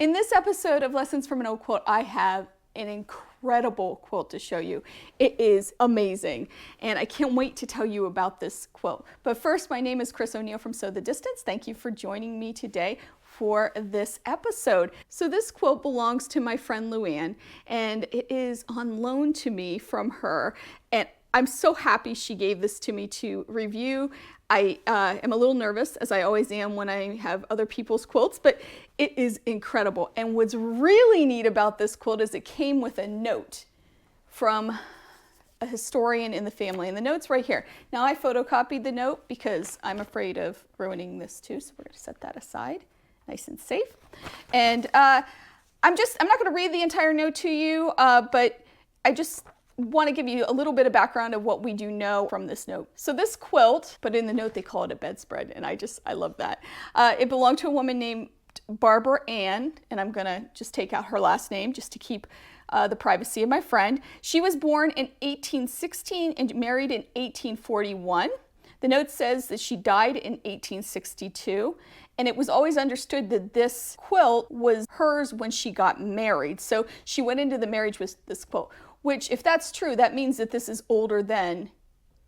In this episode of Lessons from an Old Quilt, I have an incredible quilt to show you. It is amazing, and I can't wait to tell you about this quilt. But first, my name is Chris O'Neill from Sew the Distance. Thank you for joining me today for this episode. So this quilt belongs to my friend Luann, and it is on loan to me from her, and I'm so happy she gave this to me to review. I am a little nervous, as I always am when I have other people's quilts, but it is incredible. And what's really neat about this quilt is it came with a note from a historian in the family, and the note's right here. Now, I photocopied the note because I'm afraid of ruining this too, so we're going to set that aside, nice and safe. And I'm not going to read the entire note to you, but I just want to give you a little bit of background of what we do know from this note. So this quilt, but in the note they call it a bedspread, and I love that. It belonged to a woman named Barbara Ann, and I'm gonna just take out her last name just to keep the privacy of my friend. She was born in 1816 and married in 1841. The note says that she died in 1862, and it was always understood that this quilt was hers when she got married. So she went into the marriage with this quilt, which, if that's true, that means that this is older than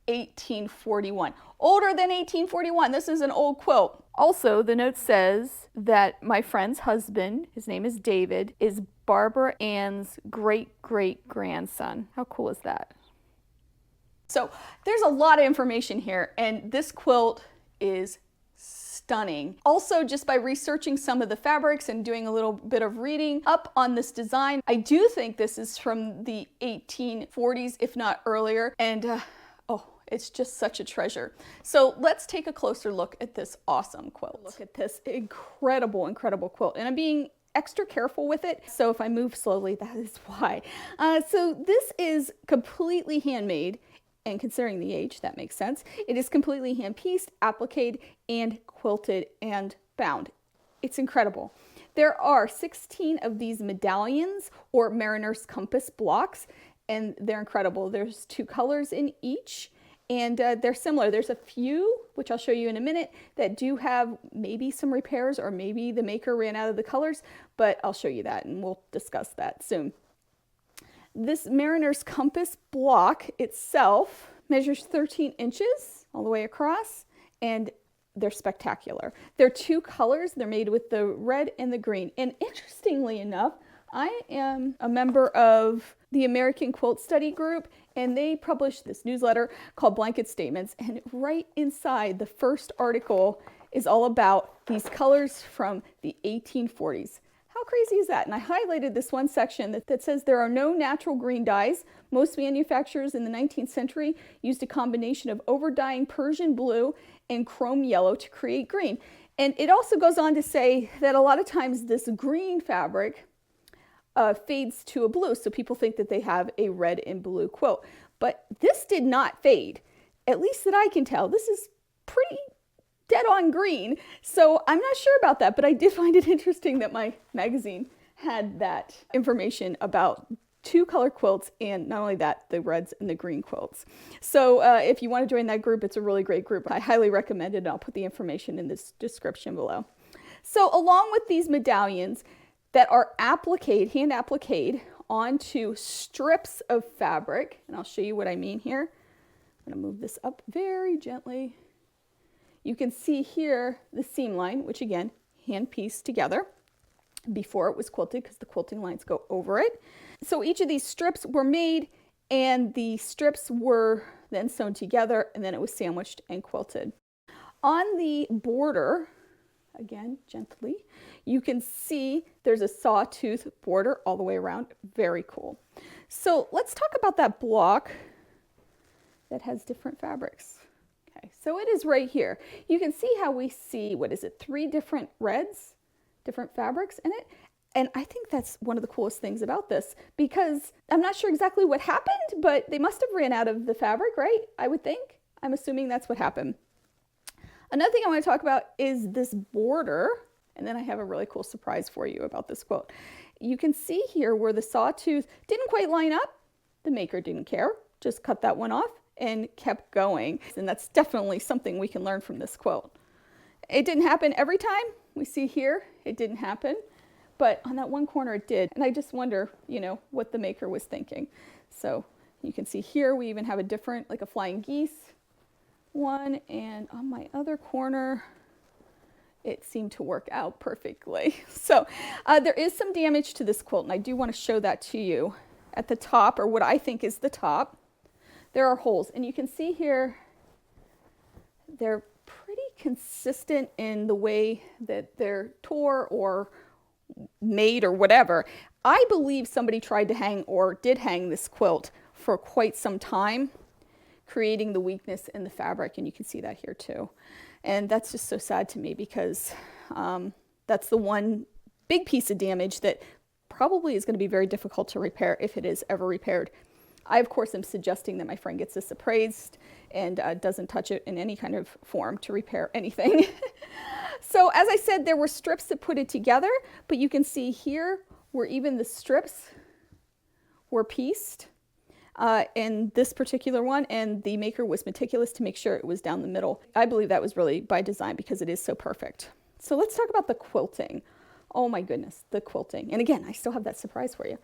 1841. Older than 1841. This is an old quilt. Also, the note says that my friend's husband, his name is David, is Barbara Ann's great-great-grandson. How cool is that? So there's a lot of information here, and this quilt is stunning. Also, just by researching some of the fabrics and doing a little bit of reading up on this design, I do think this is from the 1840s, if not earlier, and it's just such a treasure. So let's take a closer look at this awesome quilt. Look at this incredible, incredible quilt, and I'm being extra careful with it, so if I move slowly, that is why. So this is completely handmade, and considering the age, that makes sense. It is completely hand-pieced, appliqued, and quilted and bound. It's incredible. There are 16 of these medallions or mariner's compass blocks, and they're incredible. There's 2 colors in each, and they're similar. There's a few, which I'll show you in a minute, that do have maybe some repairs, or maybe the maker ran out of the colors, but I'll show you that, and we'll discuss that soon. This mariner's compass block itself measures 13 inches all the way across, and they're spectacular. They're 2 colors. They're made with the red and the green. And interestingly enough, I am a member of the American Quilt Study Group, and they published this newsletter called Blanket Statements, and right inside the first article is all about these colors from the 1840s. How crazy is that? And I highlighted this one section that says there are no natural green dyes. Most manufacturers in the 19th century used a combination of over-dyeing Persian blue and chrome yellow to create green. And it also goes on to say that a lot of times this green fabric fades to a blue, so people think that they have a red and blue quilt. But this did not fade, at least that I can tell. This is pretty dead on green, so I'm not sure about that, but I did find it interesting that my magazine had that information about 2 color quilts, and not only that, the reds and the green quilts. So if you want to join that group, it's a really great group. I highly recommend it, and I'll put the information in this description below. So along with these medallions that are appliqued, hand appliqued onto strips of fabric, and I'll show you what I mean here. I'm going to move this up very gently. You can see here the seam line, which again, hand pieced together before it was quilted, because the quilting lines go over it. So each of these strips were made, and the strips were then sewn together, and then it was sandwiched and quilted. On the border, again, gently, you can see there's a sawtooth border all the way around. Very cool. So let's talk about that block that has different fabrics. Okay, so it is right here. You can see how we see, 3 different reds, different fabrics in it. And I think that's one of the coolest things about this, because I'm not sure exactly what happened, but they must have ran out of the fabric, right? I would think. I'm assuming that's what happened. Another thing I want to talk about is this border, and then I have a really cool surprise for you about this quilt. You can see here where the sawtooth didn't quite line up. The maker didn't care, just cut that one off and kept going. And that's definitely something we can learn from this quilt. It didn't happen every time. We see here, it didn't happen. but on that one corner it did. And I just wonder, you know, what the maker was thinking. So you can see here we even have a different, like a flying geese one, and on my other corner it seemed to work out perfectly. So there is some damage to this quilt, and I do want to show that to you. At the top, or what I think is the top, there are holes, and you can see here they're pretty consistent in the way that they're tore or made or whatever. I believe somebody tried to hang or did hang this quilt for quite some time, creating the weakness in the fabric, and you can see that here too. And that's just so sad to me, because that's the one big piece of damage that probably is going to be very difficult to repair if it is ever repaired. I, of course, am suggesting that my friend gets this appraised and doesn't touch it in any kind of form to repair anything. So as I said, there were strips that put it together, but you can see here where even the strips were pieced in this particular one, and the maker was meticulous to make sure it was down the middle. I believe that was really by design because it is so perfect. So let's talk about the quilting. Oh my goodness, the quilting. And again, I still have that surprise for you.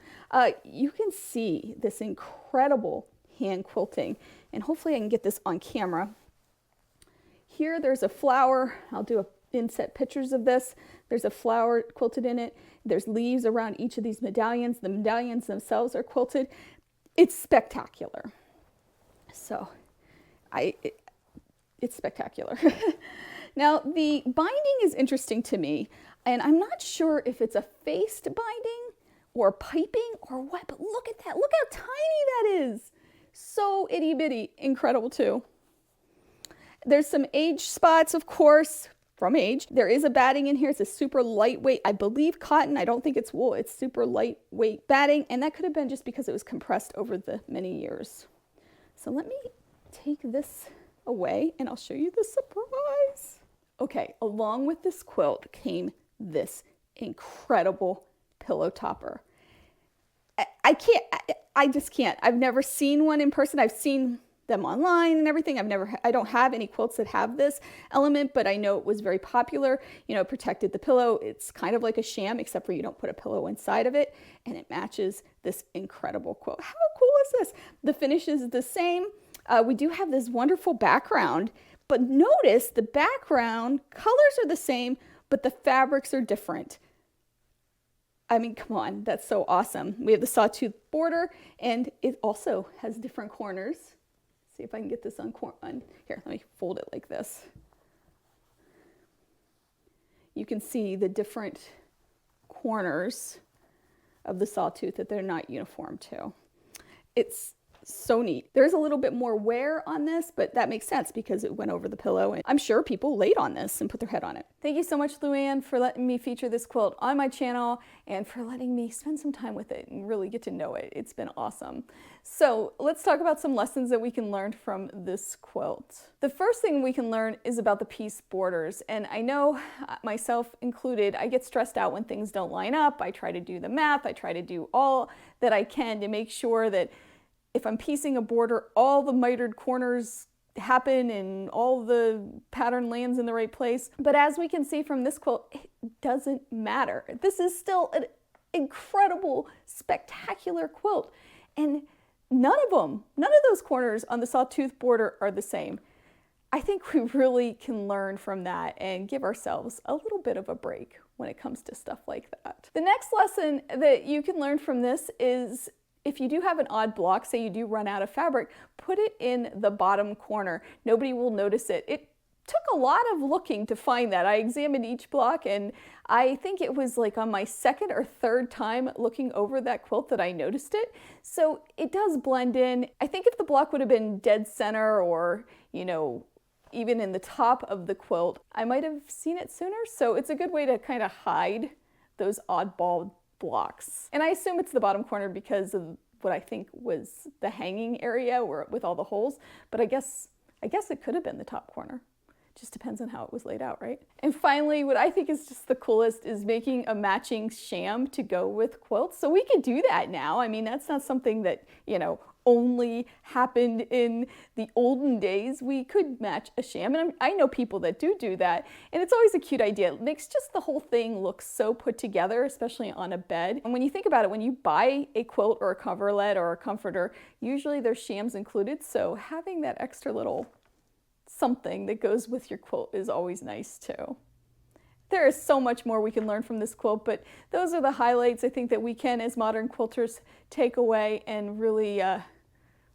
You can see this incredible hand quilting, and hopefully I can get this on camera. Here there's a flower. I'll do inset pictures of this. There's a flower quilted in it. There's leaves around each of these medallions. The medallions themselves are quilted. It's spectacular. So it's spectacular. Now the binding is interesting to me, and I'm not sure if it's a faced binding or piping or what, but look at that. Look how tiny that is. So itty bitty, incredible too. There's some age spots, of course, from age. There is a batting in here. It's a super lightweight, I believe cotton. I don't think it's wool. It's super lightweight batting, and that could have been just because it was compressed over the many years. So let me take this away and I'll show you the surprise. Okay, along with this quilt came this incredible pillow topper. I just can't. I've never seen one in person. I've seen them online and everything. I don't have any quilts that have this element, but I know it was very popular. You know, it protected the pillow. It's kind of like a sham, except for you don't put a pillow inside of it, and it matches this incredible quilt. How cool is this? The finish is the same. We do have this wonderful background, but notice the background colors are the same, but the fabrics are different. I mean, come on, that's so awesome. We have the sawtooth border, and it also has different corners. See if I can get this on here. Let me fold it like this. You can see the different corners of the sawtooth, that they're not uniform too. It's so neat. There's a little bit more wear on this, but that makes sense because it went over the pillow, and I'm sure people laid on this and put their head on it. Thank you so much, Luann, for letting me feature this quilt on my channel and for letting me spend some time with it and really get to know it. It's been awesome. So let's talk about some lessons that we can learn from this quilt. The first thing we can learn is about the piece borders. And I know, myself included, I get stressed out when things don't line up. I try to do the math. I try to do all that I can to make sure that if I'm piecing a border, all the mitered corners happen and all the pattern lands in the right place. But as we can see from this quilt, it doesn't matter. This is still an incredible, spectacular quilt. And none of those corners on the sawtooth border are the same. I think we really can learn from that and give ourselves a little bit of a break when it comes to stuff like that. The next lesson that you can learn from this is, if you do have an odd block, say you do run out of fabric, put it in the bottom corner. Nobody will notice it. It took a lot of looking to find that. I examined each block, and I think it was like on my second or third time looking over that quilt that I noticed it. So it does blend in. I think if the block would have been dead center, or, you know, even in the top of the quilt, I might have seen it sooner. So it's a good way to kind of hide those oddball blocks. And I assume it's the bottom corner because of what I think was the hanging area with all the holes, but I guess it could have been the top corner. Just depends on how it was laid out, right? And finally, what I think is just the coolest is making a matching sham to go with quilts. So we could do that now. I mean, that's not something that, you know, only happened in the olden days. We could match a sham, and I know people that do that, and it's always a cute idea. It makes just the whole thing look so put together, especially on a bed. And when you think about it, when you buy a quilt or a coverlet or a comforter, usually there's shams included, so having that extra little something that goes with your quilt is always nice too. There is so much more we can learn from this quilt, but those are the highlights I think that we can, as modern quilters, take away and really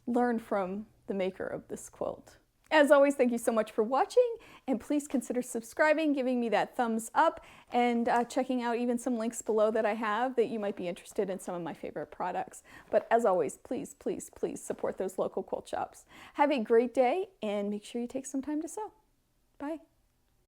learn from the maker of this quilt. As always, thank you so much for watching, and please consider subscribing, giving me that thumbs up, and checking out even some links below that I have that you might be interested in some of my favorite products. But as always, please, please, please support those local quilt shops. Have a great day, and make sure you take some time to sew. Bye.